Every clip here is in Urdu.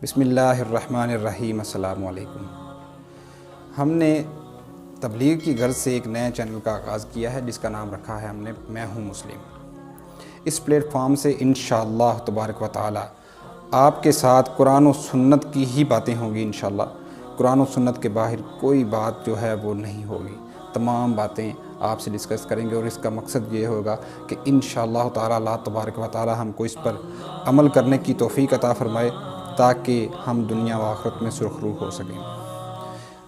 بسم اللہ الرحمن الرحیم۔ السلام علیکم۔ ہم نے تبلیغ کی غرض سے ایک نئے چینل کا آغاز کیا ہے جس کا نام رکھا ہے ہم نے میں ہوں مسلم۔ اس پلیٹ فارم سے انشاءاللہ تبارک و تعالی آپ کے ساتھ قرآن و سنت کی ہی باتیں ہوں گی انشاءاللہ۔ قرآن و سنت کے باہر کوئی بات جو ہے وہ نہیں ہوگی، تمام باتیں آپ سے ڈسکس کریں گے، اور اس کا مقصد یہ ہوگا کہ انشاءاللہ تعالی اللہ تبارک و تعالی ہم کو اس پر عمل کرنے کی توفیق عطا فرمائے تاکہ ہم دنیا و آخرت میں سرخرو ہو سکیں۔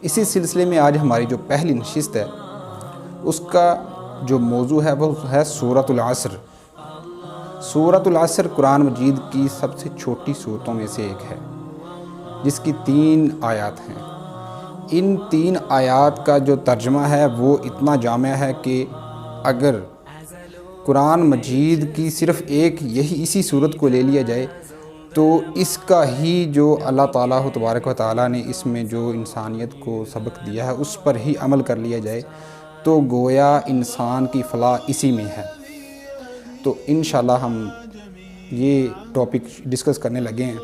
اسی سلسلے میں آج ہماری جو پہلی نشست ہے اس کا جو موضوع ہے وہ ہے سورۃ العصر۔ سورۃ العصر قرآن مجید کی سب سے چھوٹی سورتوں میں سے ایک ہے جس کی 3 آیات ہیں۔ ان 3 آیات کا جو ترجمہ ہے وہ اتنا جامع ہے کہ اگر قرآن مجید کی صرف اسی صورت کو لے لیا جائے تو اس کا ہی جو اللہ تعالیٰ تبارک و تعالیٰ نے اس میں جو انسانیت کو سبق دیا ہے اس پر ہی عمل کر لیا جائے تو گویا انسان کی فلاح اسی میں ہے۔ تو انشاءاللہ ہم یہ ٹاپک ڈسکس کرنے لگے ہیں،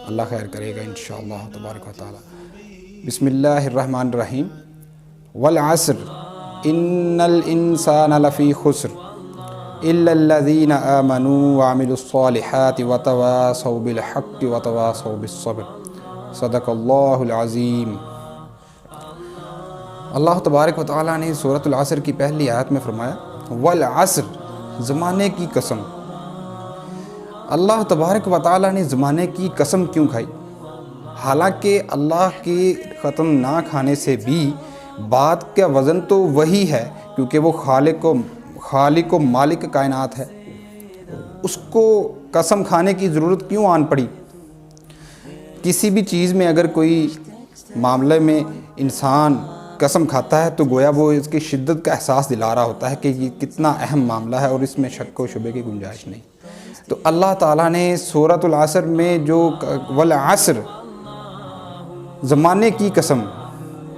اللہ خیر کرے گا انشاءاللہ تبارک و تعالیٰ۔ بسم اللہ الرحمن الرحیم۔ والعصر ان الانسان لفی خسر الا الذین آمنوا وعملوا الصالحات وتواصوا بالحق وتواصوا بالصبر صدق اللہ العظیم۔ اللہ تبارک و تعالیٰ نے سورۃ العصر کی پہلی آیت میں فرمایا والعصر، زمانے کی قسم۔ اللہ تبارک و تعالیٰ نے زمانے کی قسم کیوں کھائی؟ حالانکہ اللہ کی قسم نہ کھانے سے بھی بات کا وزن تو وہی ہے، کیونکہ وہ خالق و مالک کائنات ہے۔ اس کو قسم کھانے کی ضرورت کیوں آن پڑی؟ کسی بھی چیز میں اگر کوئی معاملے میں انسان قسم کھاتا ہے تو گویا وہ اس کی شدت کا احساس دلا رہا ہوتا ہے کہ یہ کتنا اہم معاملہ ہے اور اس میں شک و شبے کی گنجائش نہیں۔ تو اللہ تعالیٰ نے سورۃ العصر میں جو والعصر، زمانے کی قسم،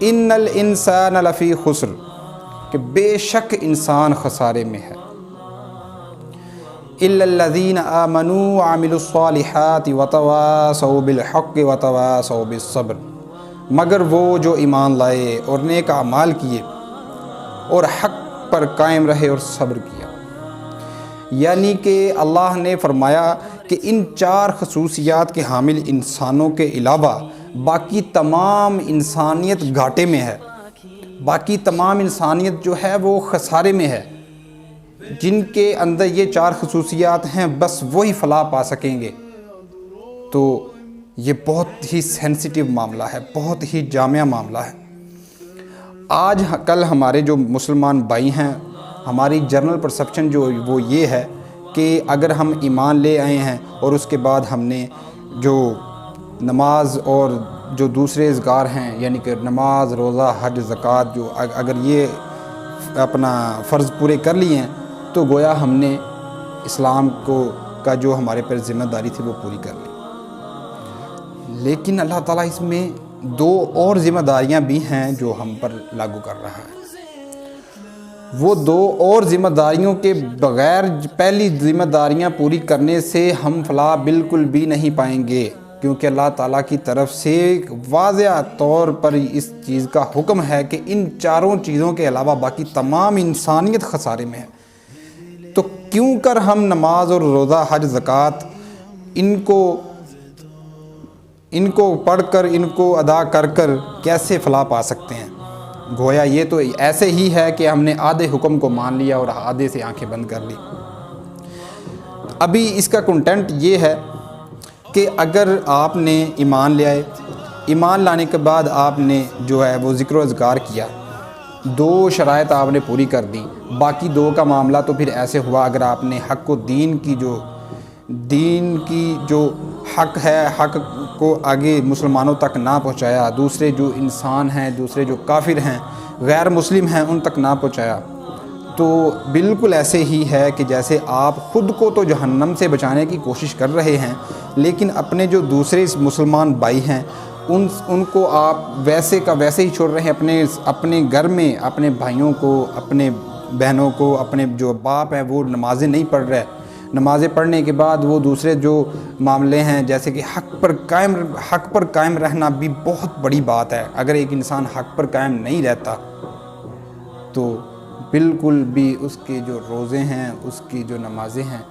ان الانسان لفی خسر، کہ بے شک انسان خسارے میں ہے، الا الذین آمنوا وعملوا الصالحات وتواصوا بالحق وتواصوا بالصبر، مگر وہ جو ایمان لائے اور نیک اعمال کیے اور حق پر قائم رہے اور صبر کیا۔ یعنی کہ اللہ نے فرمایا کہ ان 4 خصوصیات کے حامل انسانوں کے علاوہ باقی تمام انسانیت گھاٹے میں ہے، باقی تمام انسانیت جو ہے وہ خسارے میں ہے۔ جن کے اندر یہ 4 خصوصیات ہیں بس وہی فلاح پا سکیں گے۔ تو یہ بہت ہی سینسیٹیو معاملہ ہے، بہت ہی جامع معاملہ ہے۔ آج کل ہمارے جو مسلمان بھائی ہیں، ہماری جنرل پرسپشن جو وہ یہ ہے کہ اگر ہم ایمان لے آئے ہیں اور اس کے بعد ہم نے جو نماز اور جو دوسرے اذکار ہیں، یعنی کہ نماز، روزہ، حج، زکوٰۃ، جو اگر یہ اپنا فرض پورے کر لیے ہیں تو گویا ہم نے اسلام کا جو ہمارے پر ذمہ داری تھی وہ پوری کر لی۔ لیکن اللہ تعالیٰ اس میں 2 اور ذمہ داریاں بھی ہیں جو ہم پر لاگو کر رہا ہے۔ وہ 2 اور ذمہ داریوں کے بغیر پہلی ذمہ داریاں پوری کرنے سے ہم فلاح بالکل بھی نہیں پائیں گے، کیونکہ اللہ تعالیٰ کی طرف سے واضح طور پر اس چیز کا حکم ہے کہ ان 4 چیزوں کے علاوہ باقی تمام انسانیت خسارے میں ہے۔ تو کیوں کر ہم نماز اور روزہ، حج، زکوٰۃ ان کو پڑھ کر، ان کو ادا کر کر کیسے فلاح پا سکتے ہیں؟ گویا یہ تو ایسے ہی ہے کہ ہم نے آدھے حکم کو مان لیا اور آدھے سے آنکھیں بند کر لی۔ ابھی اس کا کنٹینٹ یہ ہے کہ اگر آپ نے ایمان لے آئے، ایمان لانے کے بعد آپ نے جو ہے وہ ذکر و اذکار کیا، 2 شرائط آپ نے پوری کر دی، باقی 2 کا معاملہ تو پھر ایسے ہوا اگر آپ نے حق و دین کی جو حق ہے، حق کو آگے مسلمانوں تک نہ پہنچایا، دوسرے جو انسان ہیں، دوسرے جو کافر ہیں، غیر مسلم ہیں، ان تک نہ پہنچایا، تو بالکل ایسے ہی ہے کہ جیسے آپ خود کو تو جہنم سے بچانے کی کوشش کر رہے ہیں لیکن اپنے جو دوسرے مسلمان بھائی ہیں ان کو آپ ویسے کا ویسے ہی چھوڑ رہے ہیں۔ اپنے گھر میں اپنے بھائیوں کو، اپنے بہنوں کو، اپنے جو باپ ہیں وہ نمازیں نہیں پڑھ رہے، نمازیں پڑھنے کے بعد وہ دوسرے جو معاملے ہیں جیسے کہ حق پر قائم رہنا بھی بہت بڑی بات ہے. اگر ایک انسان حق پر قائم نہیں رہتا تو بالکل بھی اس کے جو روزے ہیں، اس کی جو نمازیں ہیں،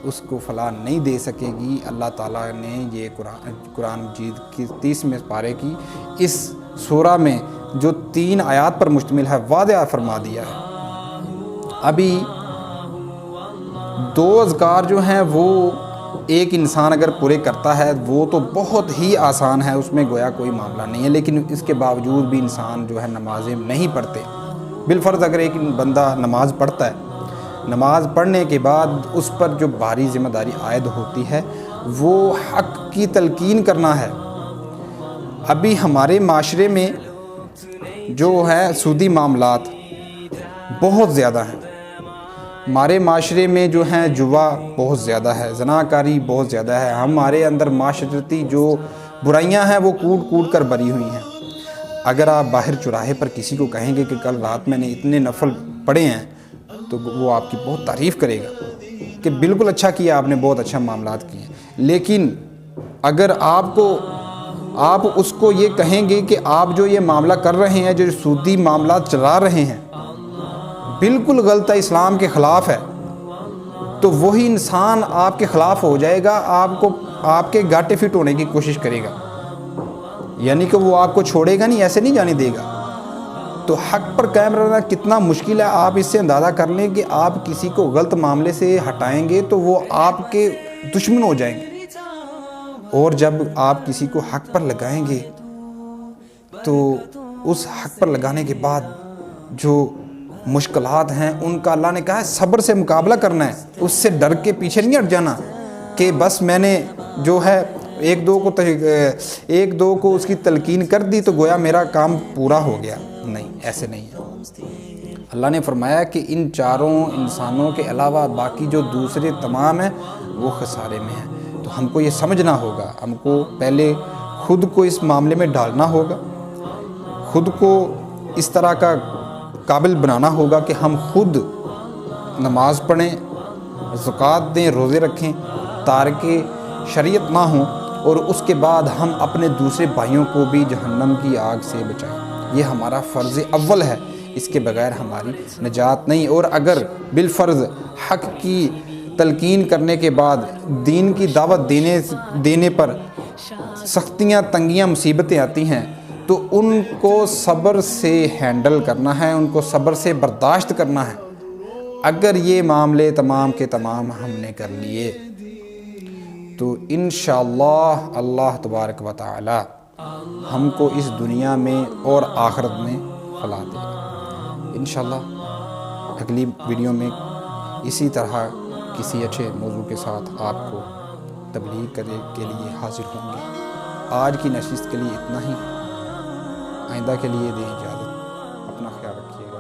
اس کو فلاح نہیں دے سکے گی. اللہ تعالیٰ نے یہ قرآن مجید کی 30ویں پارے کی اس سورہ میں جو 3 آیات پر مشتمل ہے واضح فرما دیا ہے. ابھی 2 اذکار جو ہیں وہ ایک انسان اگر پورے کرتا ہے وہ تو بہت ہی آسان ہے، اس میں گویا کوئی معاملہ نہیں ہے، لیکن اس کے باوجود بھی انسان جو ہے نمازیں نہیں پڑھتے. بالفرض اگر ایک بندہ نماز پڑھتا ہے، نماز پڑھنے کے بعد اس پر جو بھاری ذمہ داری عائد ہوتی ہے وہ حق کی تلقین کرنا ہے. ابھی ہمارے معاشرے میں جو ہے سودی معاملات بہت زیادہ ہیں. ہمارے معاشرے میں جو ہیں جوا بہت زیادہ ہے، زناکاری بہت زیادہ ہے. ہمارے اندر معاشرتی جو برائیاں ہیں وہ کوٹ کوٹ کر بری ہوئی ہیں. اگر آپ باہر چوراہے پر کسی کو کہیں گے کہ کل رات میں نے اتنے نفل پڑھے ہیں تو وہ آپ کی بہت تعریف کرے گا کہ بالکل اچھا کیا آپ نے، بہت اچھا معاملات کیے ہیں. لیکن اگر آپ اس کو یہ کہیں گے کہ آپ جو یہ معاملہ کر رہے ہیں، جو سودی معاملات چلا رہے ہیں، بالکل غلط ہے، اسلام کے خلاف ہے، تو وہی انسان آپ کے خلاف ہو جائے گا، آپ کے گاٹے فٹ ہونے کی کوشش کرے گا. یعنی کہ وہ آپ کو چھوڑے گا نہیں، ایسے نہیں جانے دے گا. تو حق پر قائم رہنا کتنا مشکل ہے آپ اس سے اندازہ کر لیں کہ آپ کسی کو غلط معاملے سے ہٹائیں گے تو وہ آپ کے دشمن ہو جائیں گے. اور جب آپ کسی کو حق پر لگائیں گے تو اس حق پر لگانے کے بعد جو مشکلات ہیں ان کا اللہ نے کہا ہے صبر سے مقابلہ کرنا ہے. اس سے ڈر کے پیچھے نہیں ہٹ جانا کہ بس میں نے جو ہے ایک دو کو اس کی تلقین کر دی تو گویا میرا کام پورا ہو گیا. نہیں، ایسے نہیں ہے. اللہ نے فرمایا کہ ان 4 انسانوں کے علاوہ باقی جو دوسرے تمام ہیں وہ خسارے میں ہیں. تو ہم کو یہ سمجھنا ہوگا، ہم کو پہلے خود کو اس معاملے میں ڈالنا ہوگا، خود کو اس طرح کا قابل بنانا ہوگا کہ ہم خود نماز پڑھیں، زکوٰۃ دیں، روزے رکھیں، تارک شریعت نہ ہوں، اور اس کے بعد ہم اپنے دوسرے بھائیوں کو بھی جہنم کی آگ سے بچائیں. یہ ہمارا فرض اول ہے، اس کے بغیر ہماری نجات نہیں. اور اگر بالفرض حق کی تلقین کرنے کے بعد دین کی دعوت دینے پر سختیاں، تنگیاں، مصیبتیں آتی ہیں تو ان کو صبر سے ہینڈل کرنا ہے، ان کو صبر سے برداشت کرنا ہے. اگر یہ معاملے تمام کے تمام ہم نے کر لیے تو انشاءاللہ اللہ تبارک و تعالی ہم کو اس دنیا میں اور آخرت میں فلاح دے گا انشاءاللہ. اگلی ویڈیو میں اسی طرح کسی اچھے موضوع کے ساتھ آپ کو تبلیغ کرنے کے لیے حاضر ہوں گے. آج کی نشست کے لیے اتنا ہی. آئندہ کے لیے دیں اجازت. اپنا خیال رکھیے گا.